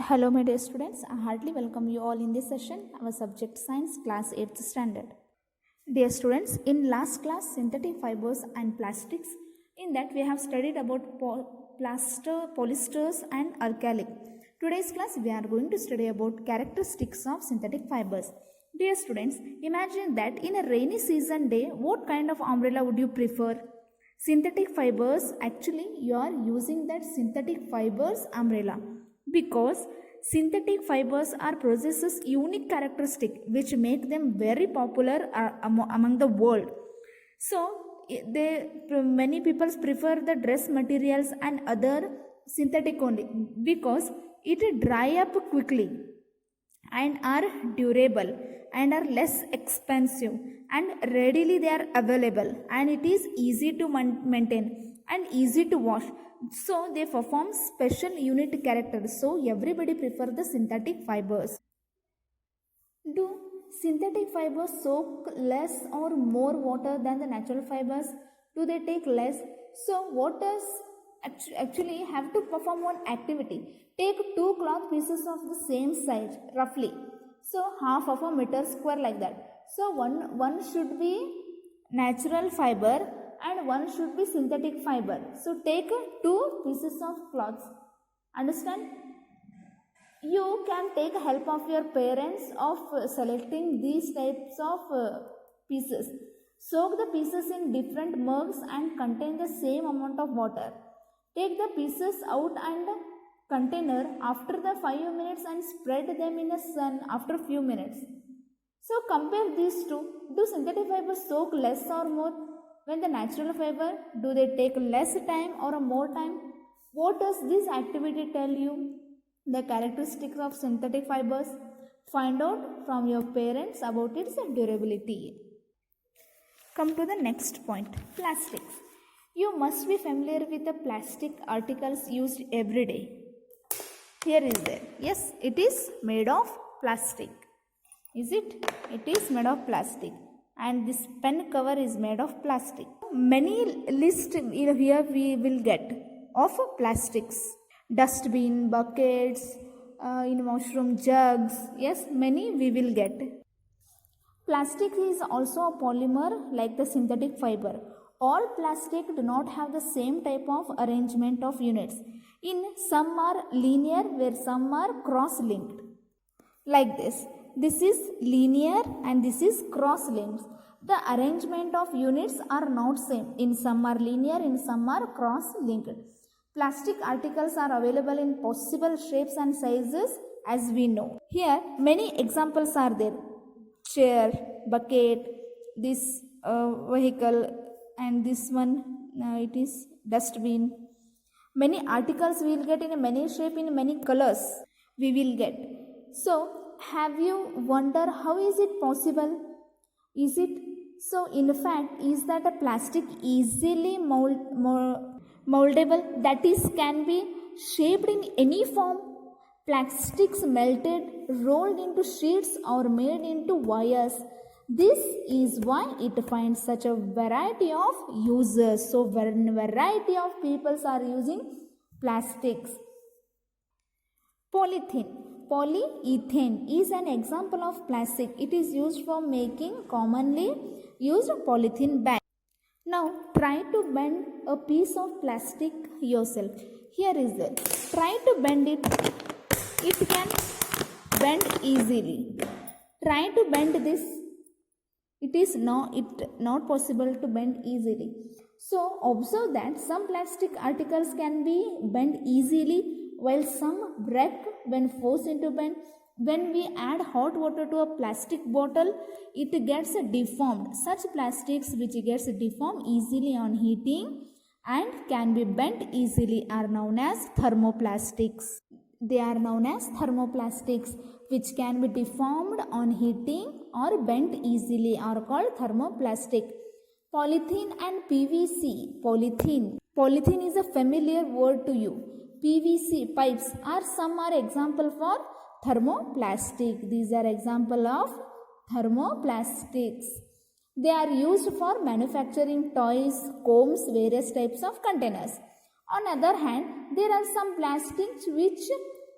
Hello, my dear students. I heartily welcome you all in this session, our subject science, class 8th standard. Dear students, in last class, synthetic fibers and plastics, in that we have studied about polyesters and alkali. Today's class, we are going to study about characteristics of synthetic fibers. Dear students, imagine that in a rainy season day, what kind of umbrella would you prefer? Synthetic fibers, actually you are using that synthetic fibers umbrella because synthetic fibers are possesses unique characteristic which make them very popular among the world. So many people prefer the dress materials and other synthetic only because it dry up quickly and are durable and are less expensive and readily they are available, and it is easy to maintain and easy to wash, so they perform special unit characters, so everybody prefer the synthetic fibers. Do synthetic fibers soak less or more water than the natural fibers? Do they take less? So what does actually have to perform one activity? Take two cloth pieces of the same size roughly, so half of a meter square like that. So one should be natural fiber and one should be synthetic fiber. So take two pieces of cloths. Understand? You can take help of your parents of selecting these types of pieces. Soak the pieces in different mugs and contain the same amount of water. Take the pieces out and container after the 5 minutes and spread them in the sun after few minutes. So compare these two. Do synthetic fibers soak less or more when the natural fiber? Do they take less time or more time? What does this activity tell you? The characteristics of synthetic fibers. Find out from your parents about its durability. Come to the next point, plastics. You must be familiar with the plastic articles used every day. Here is there. Yes, it is made of plastic. Is it? It is made of plastic. And this pen cover is made of plastic. Many lists here we will get of plastics. Dustbin, buckets, in washroom jugs. Yes, many we will get. Plastic is also a polymer like the synthetic fiber. All plastic do not have the same type of arrangement of units. In some are linear where some are cross-linked. Like this. This is linear and this is cross-linked. The arrangement of units are not same. In some are linear, in some are cross-linked. Plastic articles are available in possible shapes and sizes as we know. Here many examples are there. Chair, bucket, this vehicle, and this one it is dustbin. Many articles we will get in many shape, in many colors we will get. So have you wonder how is it possible? Is it so? In fact, is that a plastic easily moldable, that is can be shaped in any form? Plastics melted, rolled into sheets or made into wires. This is why it finds such a variety of users. So variety of people are using plastics. Polythene. Polyethylene is an example of plastic. It is used for making commonly used polythene bags. Now try to bend a piece of plastic yourself. Here is it. Try to bend it. It can bend easily. Try to bend this. It is not possible to bend easily. So observe that some plastic articles can be bent easily while some break when forced into bend. When we add hot water to a plastic bottle, it gets deformed. Such plastics which gets deformed easily on heating and can be bent easily are known as thermoplastics. They are known as thermoplastics, which can be deformed on heating or bent easily are called thermoplastic. Polythene and PVC. Polythene is a familiar word to you. PVC pipes are some are example for thermoplastic. These are example of thermoplastics. They are used for manufacturing toys, combs, various types of containers. On other hand, there are some plastics which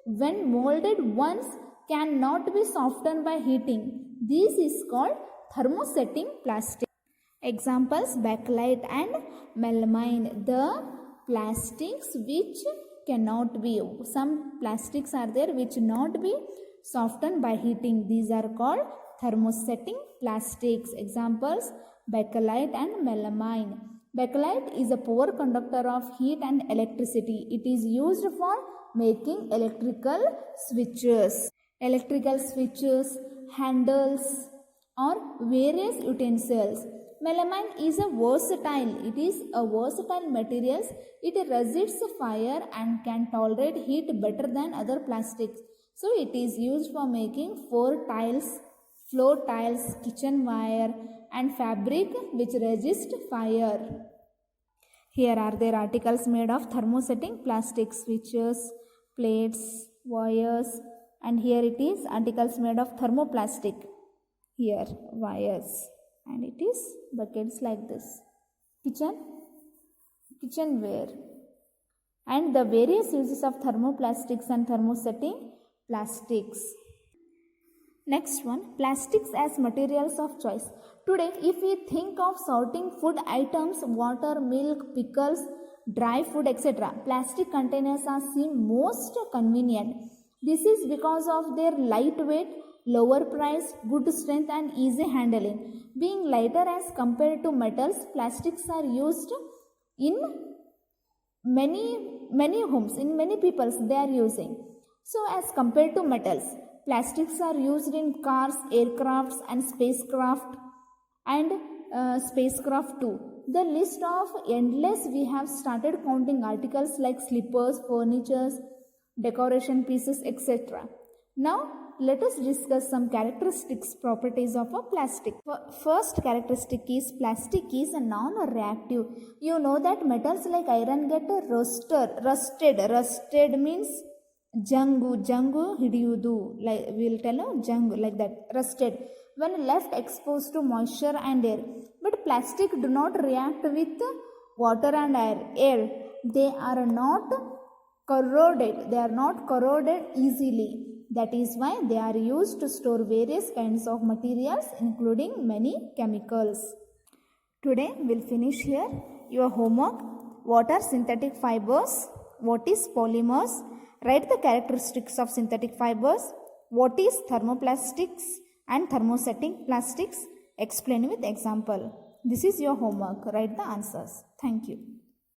when molded once cannot be softened by heating. This is called thermosetting plastic. Examples: bakelite and melamine. The plastics which cannot be, some plastics are there which not be softened by heating. These are called thermosetting plastics. Examples: bakelite and melamine. Bakelite is a poor conductor of heat and electricity. It is used for making electrical switches, handles, or various utensils. Melamine is a versatile. It is a versatile material. It resists fire and can tolerate heat better than other plastics. So it is used for making floor tiles, kitchen wire, and fabric which resist fire. Here are their articles made of thermosetting plastic: switches, plates, wires, and here it is articles made of thermoplastic. Here wires, and it is buckets like this. Kitchenware, and the various uses of thermoplastics and thermosetting plastics. Next one, plastics as materials of choice. Today, if we think of sorting food items, water, milk, pickles, dry food, etc., plastic containers are seen most convenient. This is because of their lightweight, lower price, good strength, and easy handling. Being lighter as compared to metals, plastics are used in many homes, in many peoples they are using. So as compared to metals, plastics are used in cars, aircrafts, and spacecraft too. The list of endless. We have started counting articles like slippers, furniture, decoration pieces, etc. Now let us discuss some characteristics, properties of a plastic. First characteristic is plastic is non-reactive. You know that metals like iron get rusted means jangu hidiudu, like we will tell jangu, like that, rusted, when left exposed to moisture and air. But plastic do not react with water and air. They are not corroded easily. That is why they are used to store various kinds of materials, including many chemicals. Today we'll finish here. Your homework: what are synthetic fibers? What is polymers? Write the characteristics of synthetic fibers. What is thermoplastics and thermosetting plastics? Explain with example. This is your homework. Write the answers. Thank you.